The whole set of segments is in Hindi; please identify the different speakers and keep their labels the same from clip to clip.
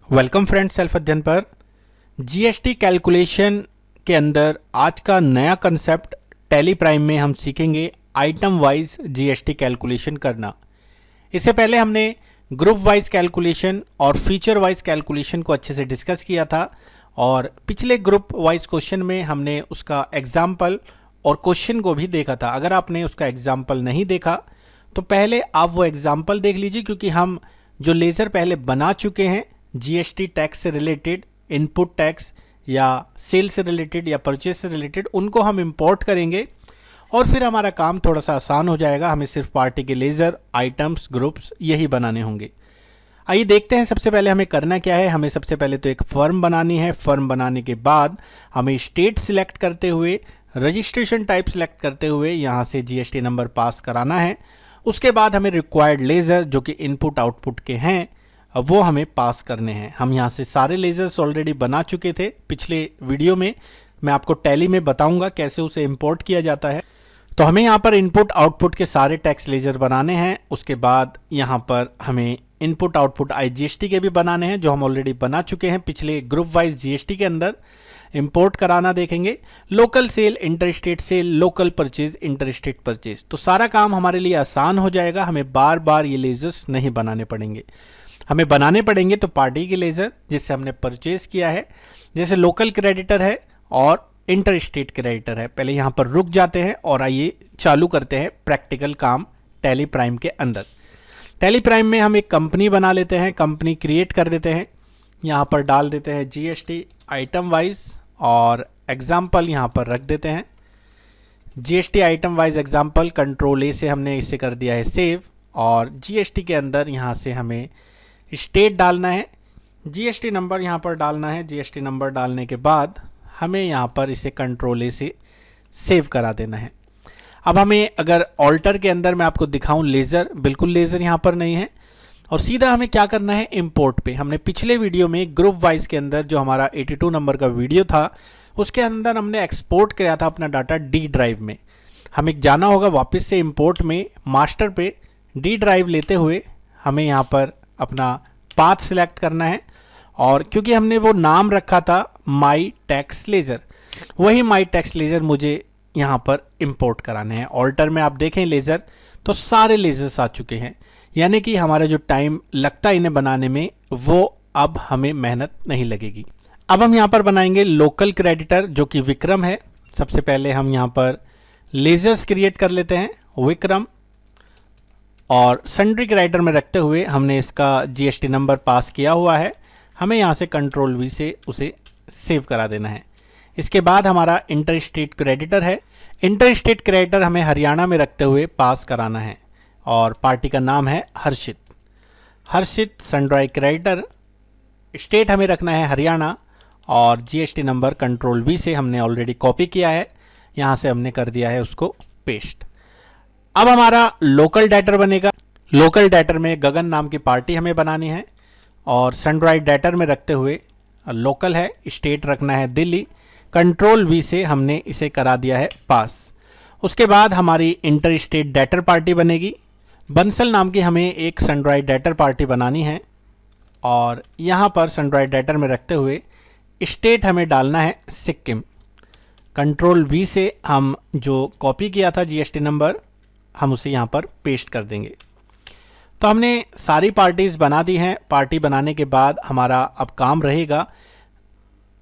Speaker 1: वेलकम फ्रेंड्स, सेल्फ अध्ययन पर जीएसटी कैलकुलेशन के अंदर आज का नया कंसेप्ट टैली प्राइम में हम सीखेंगे आइटम वाइज जीएसटी कैलकुलेशन करना। इससे पहले हमने ग्रुप वाइज कैलकुलेशन और फीचर वाइज कैलकुलेशन को अच्छे से डिस्कस किया था और पिछले ग्रुप वाइज क्वेश्चन में हमने उसका एग्जाम्पल और क्वेश्चन को भी देखा था। अगर आपने उसका एग्जाम्पल नहीं देखा तो पहले आप वो एग्जाम्पल देख लीजिए, क्योंकि हम जो लेज़र पहले बना चुके हैं जीएसटी टैक्स से रिलेटेड, इनपुट टैक्स या सेल से रिलेटेड या परचेज से रिलेटेड, उनको हम इंपोर्ट करेंगे और फिर हमारा काम थोड़ा सा आसान हो जाएगा। हमें सिर्फ पार्टी के लेज़र, आइटम्स, ग्रुप्स यही बनाने होंगे। आइए देखते हैं सबसे पहले हमें करना क्या है। हमें सबसे पहले तो एक फर्म बनानी है। फर्म बनाने के बाद हमें स्टेट सिलेक्ट करते हुए, रजिस्ट्रेशन टाइप सिलेक्ट करते हुए यहाँ से जीएसटी नंबर पास कराना है। उसके बाद हमें रिक्वायर्ड लेज़र जो कि इनपुट आउटपुट के हैं वो हमें पास करने हैं। हम यहाँ से सारे लेज़र्स ऑलरेडी बना चुके थे पिछले वीडियो में। मैं आपको टैली में बताऊंगा कैसे उसे इंपोर्ट किया जाता है। तो हमें यहाँ पर इनपुट आउटपुट के सारे टैक्स लेज़र बनाने हैं। उसके बाद यहाँ पर हमें इनपुट आउटपुट आईजीएसटी के भी बनाने हैं, जो हम ऑलरेडी बना चुके हैं पिछले ग्रुप वाइज जीएसटी के अंदर। इंपोर्ट कराना देखेंगे, local sale, interstate sale, local purchase, interstate purchase. तो सारा काम हमारे लिए आसान हो जाएगा। हमें बार बार ये लेज़र्स नहीं बनाने पड़ेंगे। हमें बनाने पड़ेंगे तो पार्टी के लेज़र जिससे हमने परचेज किया है, जैसे लोकल क्रेडिटर है और इंटर स्टेट क्रेडिटर है। पहले यहाँ पर रुक जाते हैं और आइए चालू करते हैं प्रैक्टिकल काम टैली प्राइम के अंदर। टैली प्राइम में हम एक कंपनी बना लेते हैं, कंपनी क्रिएट कर देते हैं। यहाँ पर डाल देते हैं जीएसटी आइटम वाइज और एग्जाम्पल यहाँ पर रख देते हैं। GST item wise example, control ए से हमने इसे कर दिया है सेव। और जीएसटी के अंदर यहाँ से हमें स्टेट डालना है, जीएसटी नंबर यहाँ पर डालना है। जीएसटी नंबर डालने के बाद हमें यहाँ पर इसे कंट्रोल ए से सेव करा देना है। अब हमें अगर ऑल्टर के अंदर मैं आपको दिखाऊं लेज़र, बिल्कुल लेज़र यहाँ पर नहीं है और सीधा हमें क्या करना है, इंपोर्ट पे। हमने पिछले वीडियो में ग्रुप वाइज के अंदर जो हमारा 82 नंबर का वीडियो था उसके अंदर हमने एक्सपोर्ट किया था अपना डाटा डी ड्राइव में। हमें जाना होगा वापस से इंपोर्ट में, मास्टर पे डी ड्राइव लेते हुए हमें यहाँ पर अपना पाथ सिलेक्ट करना है। और क्योंकि हमने वो नाम रखा था माई टैक्स लेज़र, वही माई टैक्स लेज़र मुझे यहाँ पर इंपोर्ट कराने हैं। ऑल्टर में आप देखें लेज़र तो सारे लेज़र्स आ चुके हैं, यानी कि हमारा जो टाइम लगता है इन्हें बनाने में वो अब हमें मेहनत नहीं लगेगी। अब हम यहाँ पर बनाएंगे लोकल क्रेडिटर जो कि विक्रम है। सबसे पहले हम यहाँ पर लेज़र्स क्रिएट कर लेते हैं, विक्रम, और सन्ड्री क्रेडिटर में रखते हुए हमने इसका जीएसटी नंबर पास किया हुआ है। हमें यहाँ से कंट्रोल वी से उसे सेव करा देना है। इसके बाद हमारा इंटर स्टेट क्रेडिटर है। इंटर स्टेट क्रेडिटर हमें हरियाणा में रखते हुए पास कराना है और पार्टी का नाम है हर्षित। हर्षित सन्ड्री क्रेडिटर, स्टेट हमें रखना है हरियाणा और जीएसटी नंबर कंट्रोल वी से हमने ऑलरेडी कॉपी किया है, यहाँ से हमने कर दिया है उसको पेस्ट। अब हमारा लोकल डेटर बनेगा। लोकल डेटर में गगन नाम की पार्टी हमें बनानी है और सनराइज डेटर में रखते हुए लोकल है, स्टेट रखना है दिल्ली, कंट्रोल वी से हमने इसे करा दिया है पास। उसके बाद हमारी इंटर स्टेट डेटर पार्टी बनेगी। बंसल नाम की हमें एक सनराइज डेटर पार्टी बनानी है और यहाँ पर सनराइज डेटर में रखते हुए स्टेट हमें डालना है सिक्किम। कंट्रोल वी से हम जो कॉपी किया था जीएसटी नंबर हम उसे यहाँ पर पेस्ट कर देंगे। तो हमने सारी पार्टीज बना दी हैं। पार्टी बनाने के बाद हमारा अब काम रहेगा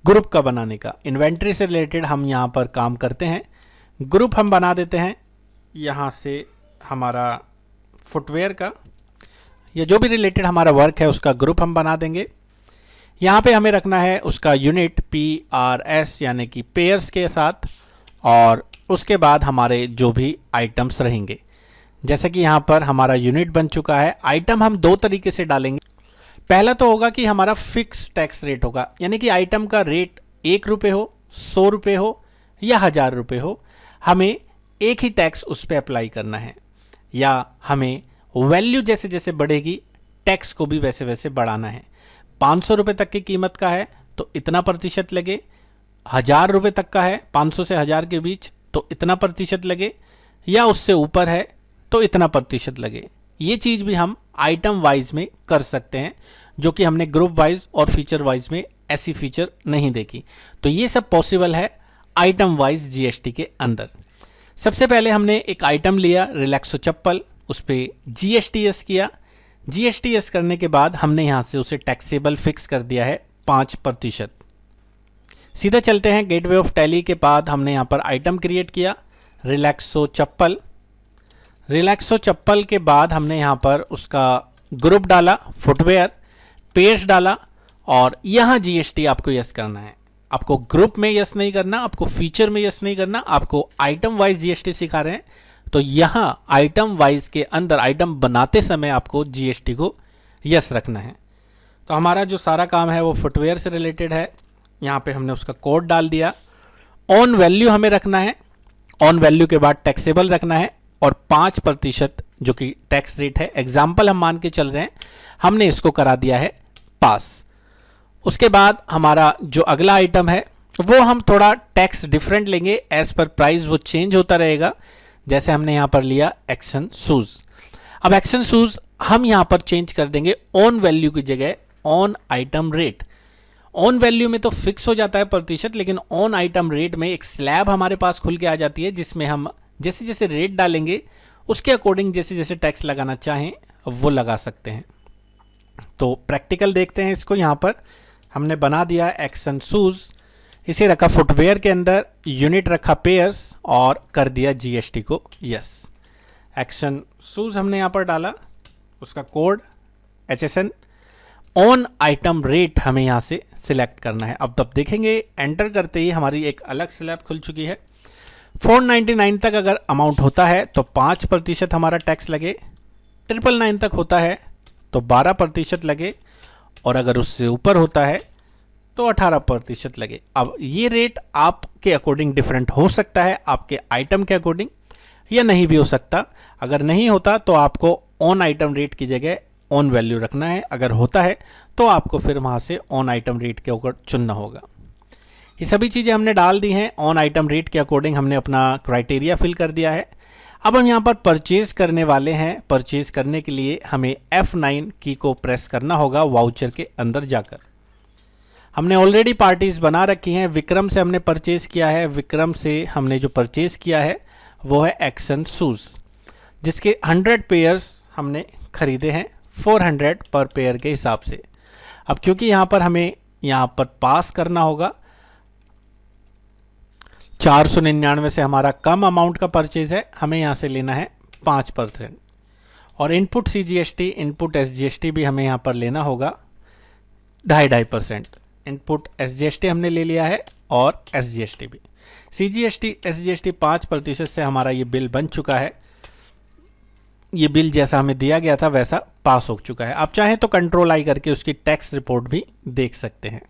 Speaker 1: ग्रुप का बनाने का। इन्वेंट्री से रिलेटेड हम यहाँ पर काम करते हैं। ग्रुप हम बना देते हैं यहाँ से, हमारा फुटवेयर का या जो भी रिलेटेड हमारा वर्क है उसका ग्रुप हम बना देंगे। यहाँ पे हमें रखना है उसका यूनिट PRS यानी कि पेयर्स के साथ, और उसके बाद हमारे जो भी आइटम्स रहेंगे, जैसे कि यहाँ पर हमारा यूनिट बन चुका है। आइटम हम दो तरीके से डालेंगे। पहला तो होगा कि हमारा फिक्स टैक्स रेट होगा, यानी कि आइटम का रेट 1 रुपये हो, 100 रुपये हो या 1000 रुपये हो, हमें एक ही टैक्स उस पर अप्लाई करना है। या हमें वैल्यू जैसे जैसे बढ़ेगी टैक्स को भी वैसे वैसे बढ़ाना है। 500 रुपये तक की कीमत का है तो इतना प्रतिशत लगे, 1000 रुपये तक का है 500 से 1000 के बीच तो इतना प्रतिशत लगे, या उससे ऊपर है तो इतना प्रतिशत लगे। ये चीज़ भी हम आइटम वाइज में कर सकते हैं, जो कि हमने ग्रुप वाइज और फीचर वाइज में ऐसी फीचर नहीं देखी। तो ये सब पॉसिबल है आइटम वाइज जीएसटी के अंदर। सबसे पहले हमने एक आइटम लिया रिलैक्सो चप्पल, उस पर जीएसटीएस किया। जीएसटीएस करने के बाद हमने यहाँ से उसे टैक्सेबल फिक्स कर दिया है 5%। सीधा चलते हैं गेटवे ऑफ टैली के बाद हमने यहाँ पर आइटम क्रिएट किया रिलैक्सो चप्पल। रिलैक्सो चप्पल के बाद हमने यहाँ पर उसका ग्रुप डाला फुटवेयर, पेयर्स डाला और यहाँ जीएसटी आपको यस करना है। आपको ग्रुप में यस नहीं करना, आपको फीचर में यस नहीं करना, आपको आइटम वाइज जीएसटी सिखा रहे हैं। तो यहाँ आइटम वाइज के अंदर आइटम बनाते समय आपको जीएसटी को यस रखना है। तो हमारा जो सारा काम है वो फुटवेयर से रिलेटेड है। यहाँ पे हमने उसका कोड डाल दिया। ऑन वैल्यू हमें रखना है, ऑन वैल्यू के बाद टैक्सेबल रखना है और 5% जो कि टैक्स रेट है, एग्जाम्पल हम मान के चल रहे हैं, हमने इसको करा दिया है पास। उसके बाद हमारा जो अगला आइटम है वो हम थोड़ा टैक्स डिफरेंट लेंगे, एज पर प्राइस वो चेंज होता रहेगा। जैसे हमने यहाँ पर लिया एक्शन शूज। अब एक्शन शूज हम यहाँ पर चेंज कर देंगे ऑन वैल्यू की जगह on item rate. On value में तो फिक्स हो जाता है प्रतिशत, लेकिन ऑन आइटम रेट में एक स्लैब हमारे पास खुल के आ जाती है, जिसमें हम जैसे जैसे रेट डालेंगे उसके अकॉर्डिंग जैसे जैसे टैक्स लगाना चाहें वो लगा सकते हैं। तो प्रैक्टिकल देखते हैं इसको। यहाँ पर हमने बना दिया एक्शन शूज, इसे रखा फुटवेयर के अंदर, यूनिट रखा पेयर्स और कर दिया जीएसटी को यस। एक्शन शूज हमने यहाँ पर डाला, उसका code HSN, on item rate हमें यहाँ से सिलेक्ट करना है। अब तब देखेंगे एंटर करते ही हमारी एक अलग स्लैब खुल चुकी है। 499 तक अगर अमाउंट होता है तो 5% हमारा टैक्स लगे, 999 तक होता है तो 12% लगे और अगर उससे ऊपर होता है तो 18% लगे। अब ये रेट आपके अकॉर्डिंग डिफरेंट हो सकता है, आपके आइटम के अकॉर्डिंग, या नहीं भी हो सकता। अगर नहीं होता तो आपको ऑन आइटम रेट की जगह ऑन वैल्यू रखना है, अगर होता है तो आपको फिर वहाँ से ऑन आइटम रेट के ऊपर चुनना होगा। ये सभी चीज़ें हमने डाल दी हैं। ऑन आइटम रेट के अकॉर्डिंग हमने अपना क्राइटेरिया फिल कर दिया है। अब हम यहाँ पर परचेज करने वाले हैं। परचेज करने के लिए हमें F9 की को प्रेस करना होगा वाउचर के अंदर जाकर। हमने ऑलरेडी पार्टीज बना रखी हैं। विक्रम से हमने परचेज किया है। विक्रम से हमने जो परचेज किया है वो है एक्शन शूज़, जिसके 100 पेयर्स हमने खरीदे हैं 400 पर पेयर के हिसाब से। अब क्योंकि यहाँ पर हमें यहाँ पर पास करना होगा, 499 से हमारा कम अमाउंट का परचेज है, हमें यहाँ से लेना है 5%। और इनपुट CGST इनपुट SGST भी हमें यहाँ पर लेना होगा 2.5%। इनपुट SGST हमने ले लिया है और SGST भी। CGST SGST 5% से हमारा ये बिल बन चुका है। ये बिल जैसा हमें दिया गया था वैसा पास हो चुका है। आप चाहें तो कंट्रोल आई करके उसकी टैक्स रिपोर्ट भी देख सकते हैं।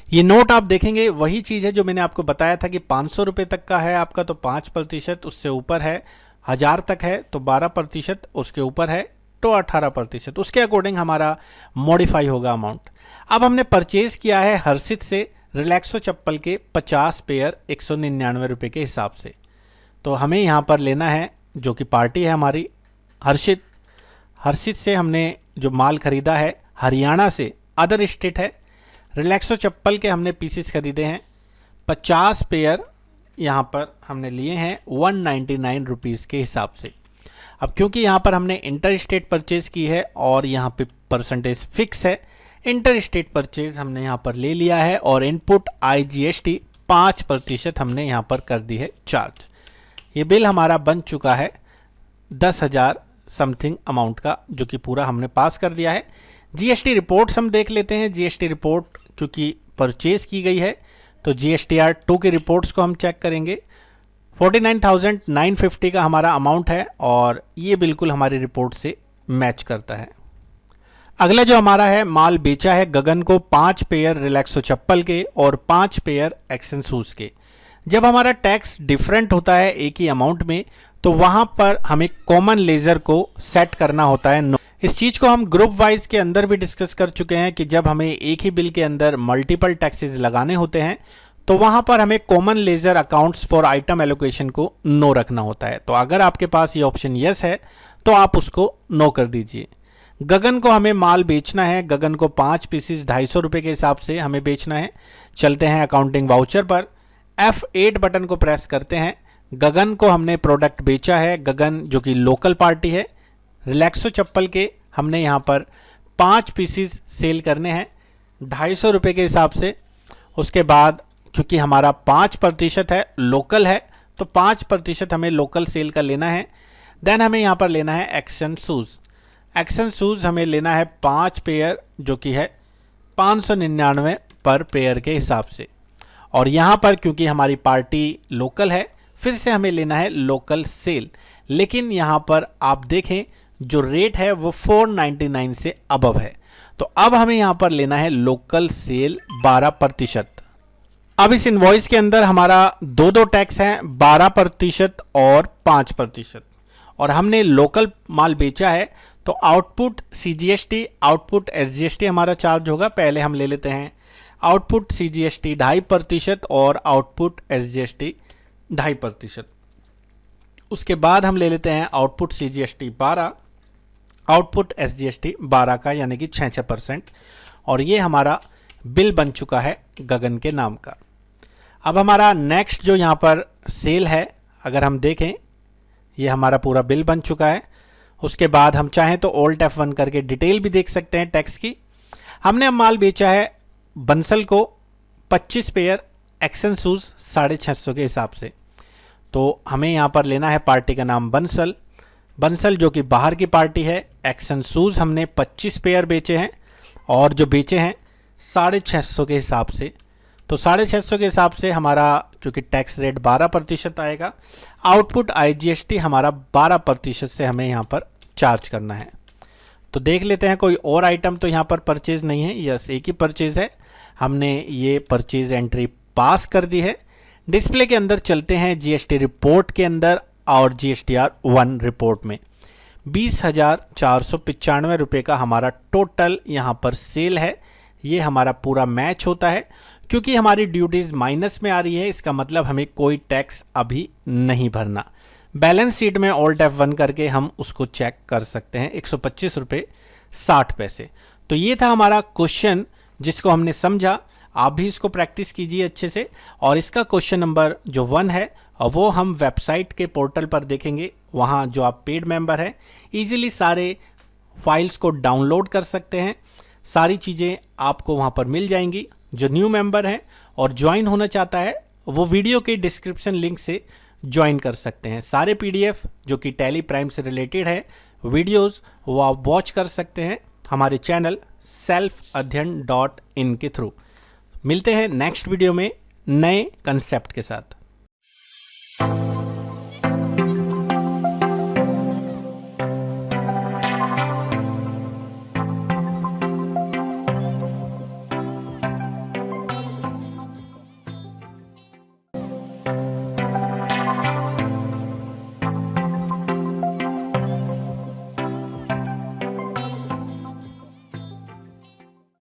Speaker 1: ये नोट आप देखेंगे वही चीज़ है जो मैंने आपको बताया था कि 500 रुपये तक का है आपका तो 5%, उससे ऊपर है 1000 तक है तो 12%, उसके ऊपर है तो 18%। उसके अकॉर्डिंग हमारा मॉडिफाई होगा अमाउंट। अब हमने परचेज़ किया है हर्षित से रिलैक्सो चप्पल के 50 पेयर 199 रुपये के हिसाब से। तो हमें यहाँ पर लेना है जो कि पार्टी है हमारी हर्षित। हर्षित से हमने जो माल खरीदा है हरियाणा से, अदर स्टेट है। रिलैक्सो चप्पल के हमने पीसेस खरीदे हैं 50 पेयर, यहाँ पर हमने लिए हैं 199 रुपीज़ के हिसाब से। अब क्योंकि यहाँ पर हमने इंटर स्टेट परचेज़ की है और यहाँ पे परसेंटेज फिक्स है, इंटर स्टेट परचेज़ हमने यहाँ पर ले लिया है और इनपुट IGST 5% हमने यहाँ पर कर दी है चार्ज। ये बिल हमारा बन चुका है 10,000 समथिंग अमाउंट का, जो कि पूरा हमने पास कर दिया है। GST रिपोर्ट्स हम देख लेते हैं। GST रिपोर्ट क्योंकि परचेज़ की गई है तो GSTR 2 के रिपोर्ट्स को हम चेक करेंगे। 49,950 का हमारा अमाउंट है और ये बिल्कुल हमारी रिपोर्ट से मैच करता है। अगला जो हमारा है माल बेचा है गगन को 5 पेयर रिलैक्सो चप्पल के और 5 पेयर एक्शन शूज़ के। जब हमारा टैक्स डिफरेंट होता है एक ही अमाउंट में तो वहाँ पर हमें कॉमन लेजर को सेट करना होता है। इस चीज़ को हम ग्रुप वाइज के अंदर भी डिस्कस कर चुके हैं कि जब हमें एक ही बिल के अंदर मल्टीपल टैक्सेस लगाने होते हैं तो वहाँ पर हमें common ledger accounts for item allocation को नो रखना होता है। तो अगर आपके पास ये ऑप्शन यस है तो आप उसको नो कर दीजिए, गगन को हमें माल बेचना है, गगन को 5 पीसेस 250 रुपये के हिसाब से हमें बेचना है। चलते हैं अकाउंटिंग वाउचर पर, F8 बटन को प्रेस करते हैं। गगन को हमने प्रोडक्ट बेचा है, गगन जो कि लोकल पार्टी है। रिलैक्सो चप्पल के हमने यहाँ पर 5 पीसेस सेल करने हैं 250 रुपये के हिसाब से। उसके बाद क्योंकि हमारा 5% है, लोकल है, तो 5% हमें लोकल सेल का लेना है। देन हमें यहाँ पर लेना है एक्शन शूज़। एक्शन शूज़ हमें लेना है 5 पेयर, जो कि है 599 पर पेयर के हिसाब से। और यहाँ पर क्योंकि हमारी पार्टी लोकल है, फिर से हमें लेना है लोकल सेल। लेकिन यहाँ पर आप देखें जो रेट है वो 499 से अबव है, तो अब हमें यहाँ पर लेना है लोकल सेल 12%। अब इस इनवॉइस के अंदर हमारा दो टैक्स हैं, 12% और 5%। और हमने लोकल माल बेचा है, तो आउटपुट CGST, आउटपुट SGST हमारा चार्ज होगा। पहले हम ले लेते हैं आउटपुट CGST 2.5% और आउटपुट SGST 2.5%। उसके बाद हम ले लेते हैं आउटपुट CGST 12, आउटपुट SGST 12 का, यानी कि 6%। और ये हमारा बिल बन चुका है गगन के नाम का। अब हमारा नेक्स्ट जो यहाँ पर सेल है, अगर हम देखें, ये हमारा पूरा बिल बन चुका है। उसके बाद हम चाहें तो Alt F1 करके डिटेल भी देख सकते हैं टैक्स की। हमने अब माल बेचा है बंसल को 25 पेयर एक्शन शूज़ 650 के हिसाब से। तो हमें यहाँ पर लेना है पार्टी का नाम बंसल, बंसल जो कि बाहर की पार्टी है। एक्शन शूज़ हमने 25 पेयर बेचे हैं और जो बेचे हैं 650 के हिसाब से। तो 650 के हिसाब से हमारा क्योंकि टैक्स रेट 12% आएगा, आउटपुट IGST हमारा 12% से हमें यहाँ पर चार्ज करना है। तो देख लेते हैं कोई और आइटम तो यहाँ पर परचेज नहीं है। यस, एक ही परचेज है, हमने ये परचेज एंट्री पास कर दी है। डिस्प्ले के अंदर चलते हैं GST रिपोर्ट के अंदर, और GSTR 1 रिपोर्ट में 20,495 रुपये का हमारा टोटल यहाँ पर सेल है। ये हमारा पूरा मैच होता है क्योंकि हमारी ड्यूटीज़ माइनस में आ रही है, इसका मतलब हमें कोई टैक्स अभी नहीं भरना। बैलेंस शीट में Alt F1 करके हम उसको चेक कर सकते हैं, 125 रुपये 60 पैसे। तो ये था हमारा क्वेश्चन जिसको हमने समझा। आप भी इसको प्रैक्टिस कीजिए अच्छे से। और इसका क्वेश्चन नंबर जो 1 है वो हम वेबसाइट के पोर्टल पर देखेंगे। वहाँ जो आप पेड मेंबर हैं ईजिली सारे फाइल्स को डाउनलोड कर सकते हैं, सारी चीज़ें आपको वहाँ पर मिल जाएंगी। जो न्यू मेंबर है और ज्वाइन होना चाहता है वो वीडियो के डिस्क्रिप्शन लिंक से ज्वाइन कर सकते हैं। सारे PDF जो कि टैली प्राइम से रिलेटेड है वीडियोस, वो आप वॉच कर सकते हैं हमारे चैनल selfadhyan.in के थ्रू। मिलते हैं नेक्स्ट वीडियो में नए कंसेप्ट के साथ।